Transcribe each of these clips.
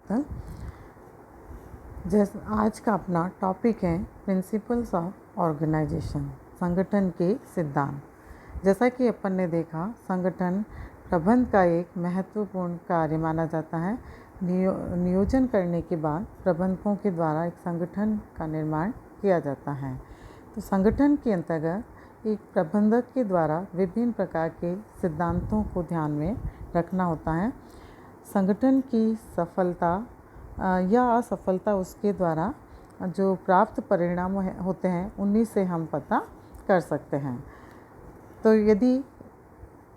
तो जैसे आज का अपना टॉपिक है प्रिंसिपल्स ऑफ ऑर्गेनाइजेशन, संगठन के सिद्धांत। जैसा कि अपन ने देखा, संगठन प्रबंध का एक महत्वपूर्ण कार्य माना जाता है। नियोजन करने के बाद प्रबंधकों के द्वारा एक संगठन का निर्माण किया जाता है। तो संगठन के अंतर्गत एक प्रबंधक के द्वारा विभिन्न प्रकार के सिद्धांतों को ध्यान में रखना होता है। संगठन की सफलता या असफलता उसके द्वारा जो प्राप्त परिणाम होते हैं उन्हीं से हम पता कर सकते हैं। तो यदि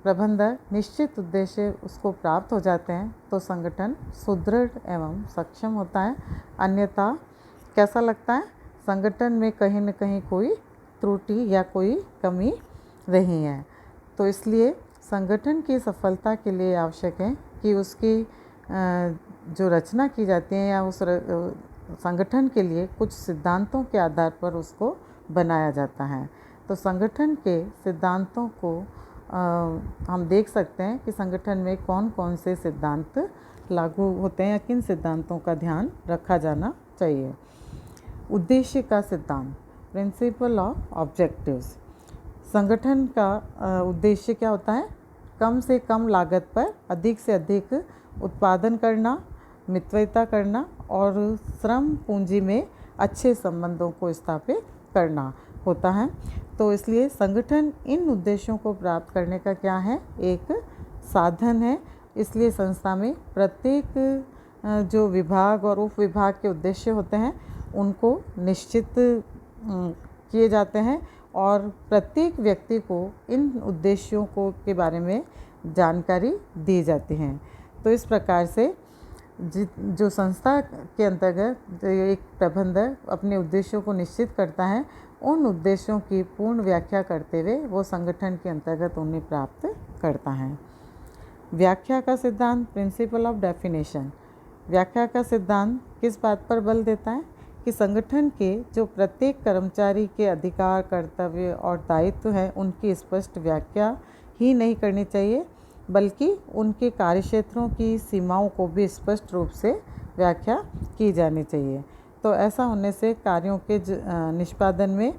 प्रबंधक निश्चित उद्देश्य उसको प्राप्त हो जाते हैं तो संगठन सुदृढ़ एवं सक्षम होता है। अन्यथा कैसा लगता है, संगठन में कहीं न कहीं कोई त्रुटि या कोई कमी रही है। तो इसलिए संगठन की सफलता के लिए आवश्यक है कि उसकी जो रचना की जाती है या उस संगठन के लिए कुछ सिद्धांतों के आधार पर उसको बनाया जाता है। तो संगठन के सिद्धांतों को हम देख सकते हैं कि संगठन में कौन कौन से सिद्धांत लागू होते हैं या किन सिद्धांतों का ध्यान रखा जाना चाहिए। उद्देश्य का सिद्धांत, प्रिंसिपल ऑफ ऑब्जेक्टिव्स। संगठन का उद्देश्य क्या होता है? कम से कम लागत पर अधिक से अधिक उत्पादन करना, मितव्ययिता करना और श्रम पूंजी में अच्छे संबंधों को स्थापित करना होता है। तो इसलिए संगठन इन उद्देश्यों को प्राप्त करने का क्या है, एक साधन है। इसलिए संस्था में प्रत्येक जो विभाग और उप विभाग के उद्देश्य होते हैं उनको निश्चित किए जाते हैं और प्रत्येक व्यक्ति को इन उद्देश्यों को के बारे में जानकारी दी जाती है। तो इस प्रकार से जो संस्था के अंतर्गत एक प्रबंधक अपने उद्देश्यों को निश्चित करता है, उन उद्देश्यों की पूर्ण व्याख्या करते हुए वो संगठन के अंतर्गत उन्हें प्राप्त करता है। व्याख्या का सिद्धांत, प्रिंसिपल ऑफ डेफिनेशन। व्याख्या का सिद्धांत किस बात पर बल देता है कि संगठन के जो प्रत्येक कर्मचारी के अधिकार, कर्तव्य और दायित्व हैं उनकी स्पष्ट व्याख्या ही नहीं करनी चाहिए, बल्कि उनके कार्यक्षेत्रों की सीमाओं को भी स्पष्ट रूप से व्याख्या की जानी चाहिए। तो ऐसा होने से कार्यों के निष्पादन में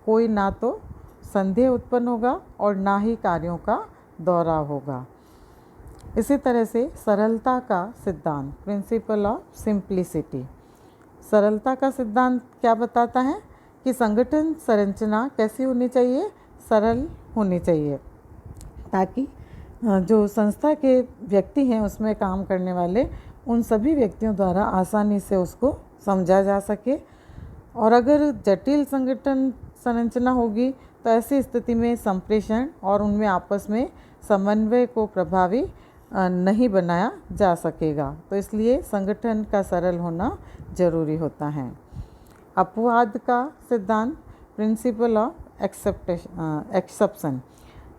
कोई ना तो संदेह उत्पन्न होगा और ना ही कार्यों का दोहराव होगा। इसी तरह से सरलता का सिद्धांत, प्रिंसिपल ऑफ सिंप्लिसिटी। सरलता का सिद्धांत क्या बताता है कि संगठन संरचना कैसी होनी चाहिए, सरल होनी चाहिए, ताकि जो संस्था के व्यक्ति हैं उसमें काम करने वाले उन सभी व्यक्तियों द्वारा आसानी से उसको समझा जा सके। और अगर जटिल संगठन संरचना होगी तो ऐसी स्थिति में संप्रेषण और उनमें आपस में समन्वय को प्रभावी नहीं बनाया जा सकेगा। तो इसलिए संगठन का सरल होना जरूरी होता है। अपवाद का सिद्धांत, प्रिंसिपल ऑफ एक्सेप्शन।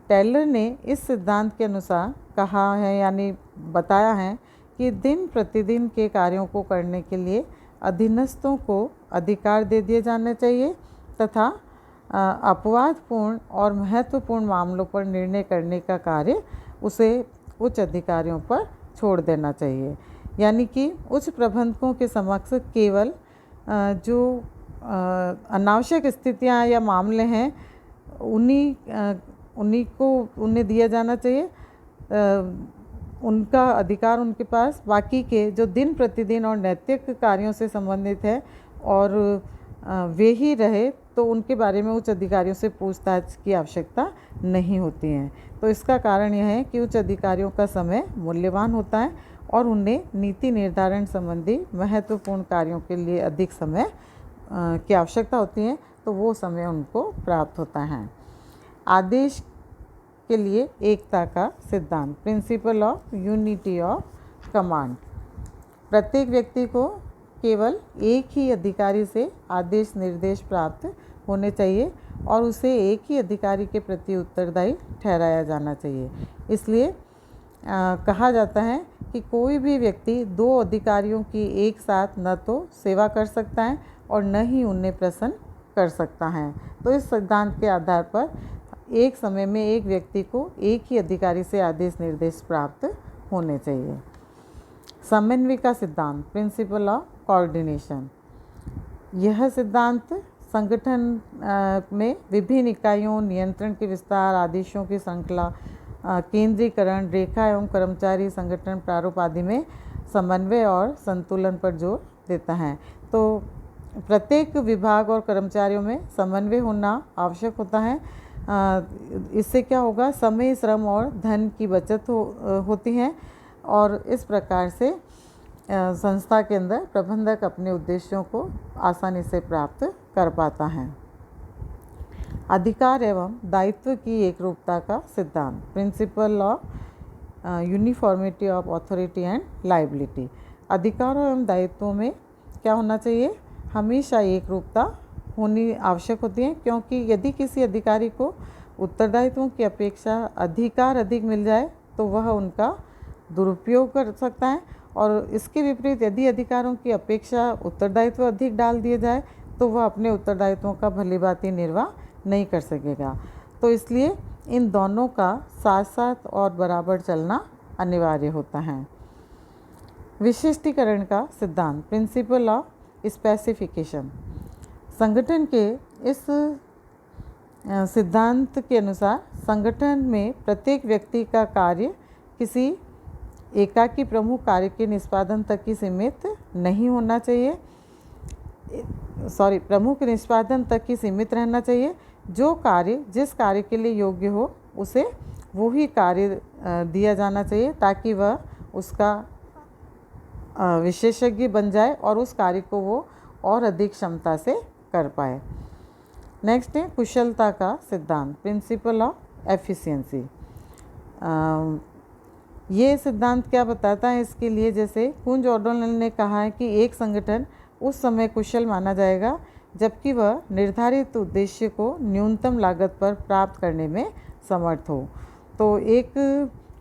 टेलर ने इस सिद्धांत के अनुसार कहा है यानी बताया है कि दिन प्रतिदिन के कार्यों को करने के लिए अधीनस्थों को अधिकार दे दिए जाने चाहिए तथा अपवादपूर्ण और महत्वपूर्ण मामलों पर निर्णय करने का कार्य उसे उच्च अधिकारियों पर छोड़ देना चाहिए। यानी कि उच्च प्रबंधकों के समक्ष केवल जो अनावश्यक स्थितियां या मामले हैं उन्हीं को उन्हें दिया जाना चाहिए, उनका अधिकार उनके पास। बाकी के जो दिन प्रतिदिन और नैतिक कार्यों से संबंधित है और वे ही रहे तो उनके बारे में उच्च अधिकारियों से पूछताछ की आवश्यकता नहीं होती है। तो इसका कारण यह है कि उच्च अधिकारियों का समय मूल्यवान होता है और उन्हें नीति निर्धारण संबंधी महत्वपूर्ण कार्यों के लिए अधिक समय की आवश्यकता होती है, तो वो समय उनको प्राप्त होता है। आदेश के लिए एकता का सिद्धांत, principle of unity of command. प्रत्येक व्यक्ति को केवल एक ही अधिकारी से आदेश निर्देश प्राप्त होने चाहिए और उसे एक ही अधिकारी के प्रति उत्तरदायी ठहराया जाना चाहिए। इसलिए कहा जाता है कि कोई भी व्यक्ति दो अधिकारियों की एक साथ न तो सेवा कर सकता है और न ही उन्हें प्रसन्न कर सकता है। तो इस सिद्धांत के आधार पर एक समय में एक व्यक्ति को एक ही अधिकारी से आदेश निर्देश प्राप्त होने चाहिए। समन्वय का सिद्धांत, प्रिंसिपल ऑफ कोऑर्डिनेशन। यह सिद्धांत संगठन में विभिन्न इकाइयों, नियंत्रण के विस्तार, आदेशों की श्रृंखला, केंद्रीकरण, रेखा एवं कर्मचारी संगठन प्रारूप आदि में समन्वय और संतुलन पर जोर देता है। तो प्रत्येक विभाग और कर्मचारियों में समन्वय होना आवश्यक होता है। इससे क्या होगा, समय, श्रम और धन की बचत होती है और इस प्रकार से संस्था के अंदर प्रबंधक अपने उद्देश्यों को आसानी से प्राप्त कर पाता है। अधिकार एवं दायित्व की एकरूपता का सिद्धांत, principle of uniformity of authority and liability. अधिकारों एवं दायित्वों में क्या होना चाहिए, हमेशा एकरूपता होनी आवश्यक होती है, क्योंकि यदि किसी अधिकारी को उत्तरदायित्वों की अपेक्षा अधिकार अधिक मिल जाए तो वह उनका दुरुपयोग कर सकता है, और इसके विपरीत यदि अधिकारों की अपेक्षा उत्तरदायित्व अधिक डाल दिए जाए तो वह अपने उत्तरदायित्वों का भलीभांति निर्वाह नहीं कर सकेगा। तो इसलिए इन दोनों का साथ साथ और बराबर चलना अनिवार्य होता है। विशिष्टीकरण का सिद्धांत, प्रिंसिपल ऑफ स्पेसिफिकेशन। संगठन के इस सिद्धांत के अनुसार संगठन में प्रत्येक व्यक्ति का कार्य किसी एकाकी प्रमुख कार्य के निष्पादन तक ही सीमित नहीं होना चाहिए, प्रमुख निष्पादन तक ही सीमित रहना चाहिए। जो कार्य जिस कार्य के लिए योग्य हो उसे वो ही कार्य दिया जाना चाहिए, ताकि वह उसका विशेषज्ञ बन जाए और उस कार्य को वो और अधिक क्षमता से कर पाए। नेक्स्ट है कुशलता का सिद्धांत, प्रिंसिपल ऑफ एफिशिएंसी। ये सिद्धांत क्या बताता है इसके लिए, जैसे कुंज ओडोनल ने कहा है कि एक संगठन उस समय कुशल माना जाएगा जबकि वह निर्धारित उद्देश्य को न्यूनतम लागत पर प्राप्त करने में समर्थ हो। तो एक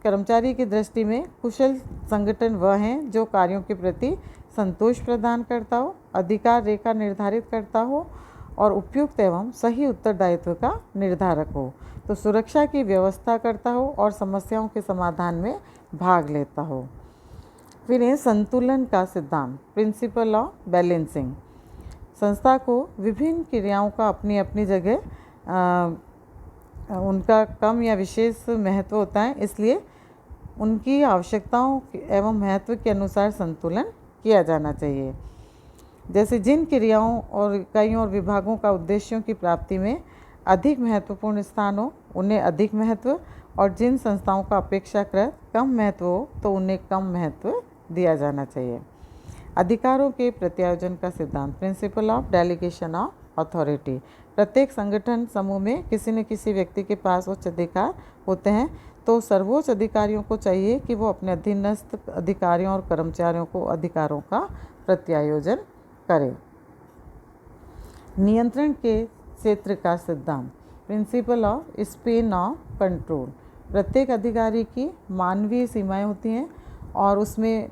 कर्मचारी की दृष्टि में कुशल संगठन वह हैं जो कार्यों के प्रति संतोष प्रदान करता हो, अधिकार रेखा निर्धारित करता हो और उपयुक्त एवं सही उत्तरदायित्व का निर्धारक हो, तो सुरक्षा की व्यवस्था करता हो और समस्याओं के समाधान में भाग लेता हो। फिर है संतुलन का सिद्धांत, प्रिंसिपल ऑफ बैलेंसिंग। संस्था को विभिन्न क्रियाओं का अपनी अपनी जगह उनका कम या विशेष महत्व होता है, इसलिए उनकी आवश्यकताओं एवं महत्व के अनुसार संतुलन किया जाना चाहिए। जैसे जिन क्रियाओं और इकाइयों और विभागों का उद्देश्यों की प्राप्ति में अधिक महत्वपूर्ण स्थान हो उन्हें अधिक महत्व, और जिन संस्थाओं का अपेक्षाकृत कम महत्व हो तो उन्हें कम महत्व दिया जाना चाहिए। अधिकारों के प्रत्यायोजन का सिद्धांत, principle of delegation of authority. प्रत्येक संगठन समूह में किसी न किसी व्यक्ति के पास उच्च अधिकार होते हैं, तो सर्वोच्च अधिकारियों को चाहिए कि वो अपने अधीनस्थ अधिकारियों और कर्मचारियों को अधिकारों का प्रत्यायोजन करें। नियंत्रण के क्षेत्र का सिद्धांत, principle of span of control. प्रत्येक अधिकारी की मानवीय सीमाएं होती हैं और उसमें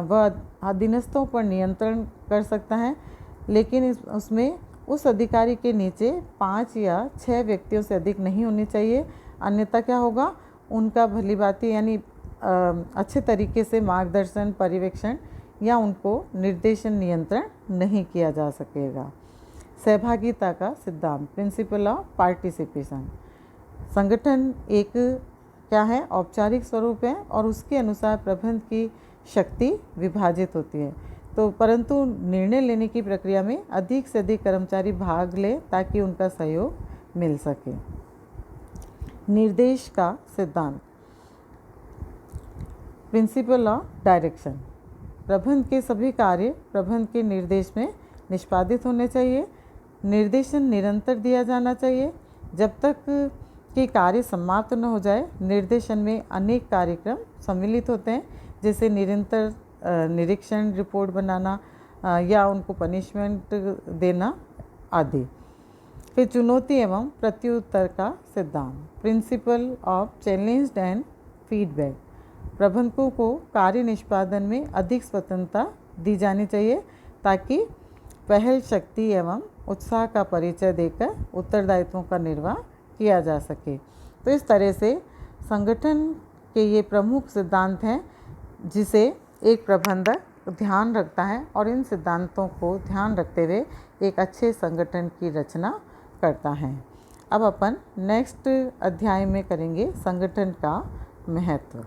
वह अधीनस्थों पर नियंत्रण कर सकता है, लेकिन उसमें उस अधिकारी के नीचे 5 या 6 व्यक्तियों से अधिक नहीं होनी चाहिए, अन्यथा क्या होगा, उनका भलीभांति यानी अच्छे तरीके से मार्गदर्शन, पर्यवेक्षण या उनको निर्देशन, नियंत्रण नहीं किया जा सकेगा। सहभागिता का सिद्धांत, प्रिंसिपल ऑफ पार्टिसिपेशन। संगठन एक क्या है, औपचारिक स्वरूप है और उसके अनुसार प्रबंध की शक्ति विभाजित होती है, तो परंतु निर्णय लेने की प्रक्रिया में अधिक से अधिक कर्मचारी भाग लें ताकि उनका सहयोग मिल सके। निर्देश का सिद्धांत, प्रिंसिपल ऑफ डायरेक्शन। प्रबंध के सभी कार्य प्रबंध के निर्देश में निष्पादित होने चाहिए। निर्देशन निरंतर दिया जाना चाहिए जब तक कि कार्य समाप्त न हो जाए। निर्देशन में अनेक कार्यक्रम सम्मिलित होते हैं, जैसे निरंतर निरीक्षण रिपोर्ट बनाना या उनको पनिशमेंट देना आदि। फिर चुनौती एवं प्रत्युत्तर का सिद्धांत, principle of challenge and feedback. प्रबंधकों को कार्य निष्पादन में अधिक स्वतंत्रता दी जानी चाहिए ताकि पहल शक्ति एवं उत्साह का परिचय देकर उत्तरदायित्वों का निर्वाह किया जा सके। तो इस तरह से संगठन के ये प्रमुख सिद्धांत हैं जिसे एक प्रबंधक ध्यान रखता है और इन सिद्धांतों को ध्यान रखते हुए एक अच्छे संगठन की रचना करता है। अब अपन नेक्स्ट अध्याय में करेंगे संगठन का महत्व।